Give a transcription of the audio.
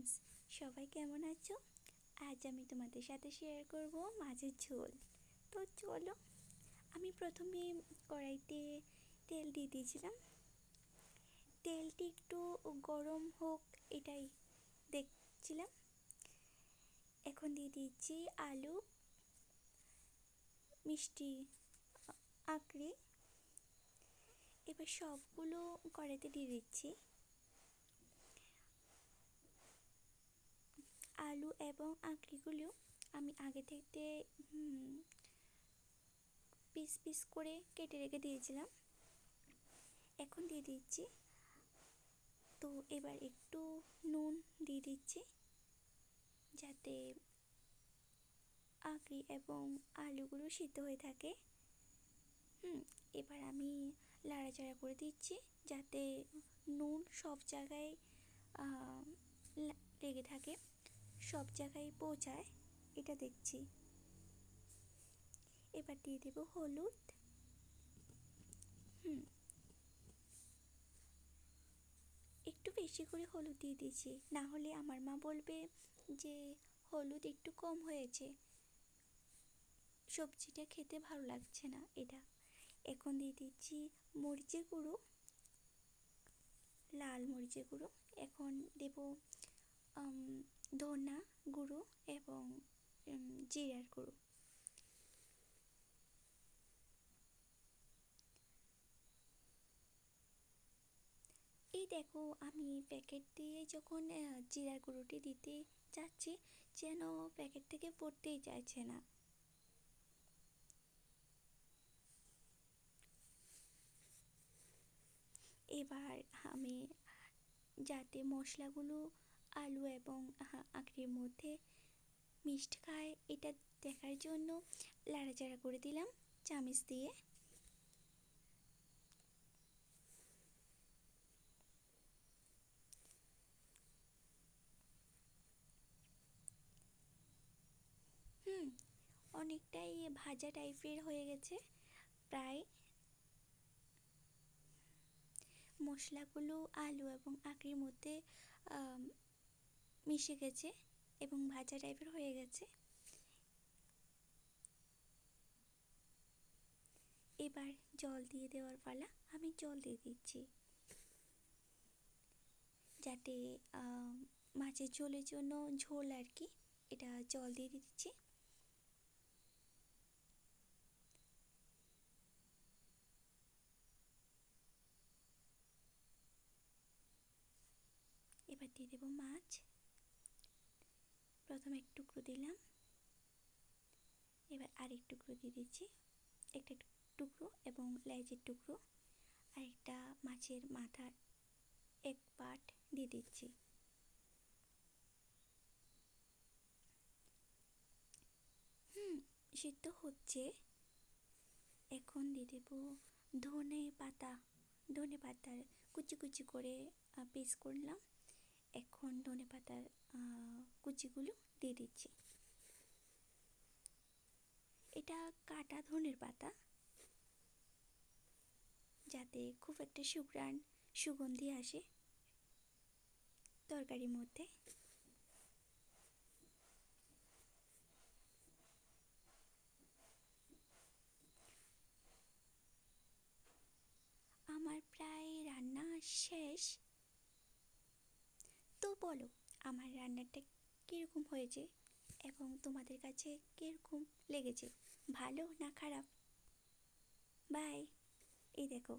Friends, সবাই কেমন আছো? আজ আমি তোমাদের সাথে শেয়ার করব মাছের ঝোল। তো চলো, আমি প্রথমে কড়াইতে তেল দিয়ে দিয়েছিলাম। তেলটি একটু গরম হোক এটাই দেখছিলাম। এখন দিয়ে দিচ্ছি আলু, মিষ্টি আঁকড়ে। এবার সবগুলো কড়াইতে দিয়ে দিচ্ছি। আলু এবং আঁকড়িগুলো আমি আগে থেকে পিস পিস করে কেটে রেখে দিয়েছিলাম। এখন দিয়ে দিচ্ছি। তো এবার একটু নুন দিয়ে দিচ্ছি যাতে আঁকড়ি এবং আলুগুলো সিদ্ধ হয়ে থাকে। এবার আমি লাড়াচাড়া করে দিচ্ছি যাতে নুন সব জায়গায় লেগে থাকে, সব জায়গায় পৌঁছায়, এটা দেখছি। এবার দিয়ে দেব হলুদ। একটু বেশি করে হলুদ দিয়ে দিয়েছি, না হলে আমার মা বলবে যে হলুদ একটু কম হয়েছে, সবজিটা খেতে ভালো লাগছে না এটা। এখন দিয়ে দিচ্ছি মরিচের গুঁড়ো, লাল মরিচের গুঁড়ো। এখন দেব ধনা গুঁড়ো এবং জিরার গুঁড়ো। এই দেখো, আমি প্যাকেট দিয়ে যখন জিরার গুঁড়োটি দিতে যাচ্ছি যেন প্যাকেট থেকে পড়তেই চাইছে না। এবার আমি যাতে মশলাগুলো আলু এবং আঁকড়ির মধ্যে মিষ্টি খায় এটা দেখার জন্য লাড়াচাড়া করে দিলাম চামচ দিয়ে। অনেকটাই ভাজা টাইপের হয়ে গেছে প্রায়। মশলাগুলো আলু এবং আঁকড়ির মধ্যে মিশে গেছে এবং ভাজা টাইপের হয়ে গেছে। এবার জল দিয়ে দেওয়ার পালা। আমি জল দিয়ে দিচ্ছি যাতে মাছের ঝোলের জন্য ঝোল আর কি, এটা জল দিয়ে দিচ্ছি। এবার দিয়ে দেবো মাছ। প্রথমে এক টুকরো দিলাম, এবার আরেক টুকরো দিয়ে দিচ্ছি, একটা টুকরো এবং লেজের টুকরো, আর একটা মাছের মাথার এক পার্ট দিয়ে দিচ্ছি। সিদ্ধ হচ্ছে। এখন দিয়ে দেবো ধনে পাতা। ধনে পাতার কুচি কুচি করে পিস করলাম। এখন ধনে পাতার কুচিগুলো দিয়ে দিচ্ছি। এটা কাটা ধনের পাতা, যাতে খুব একটা সুগন্ধি আসে তরকারির মধ্যে। আমার প্রায় রান্না শেষ। তো বলো আমার রান্নাটা কীরকম হয়েছে এবং তোমাদের কাছে কীরকম লেগেছে, ভালো না খারাপ? বাই। এই দেখো।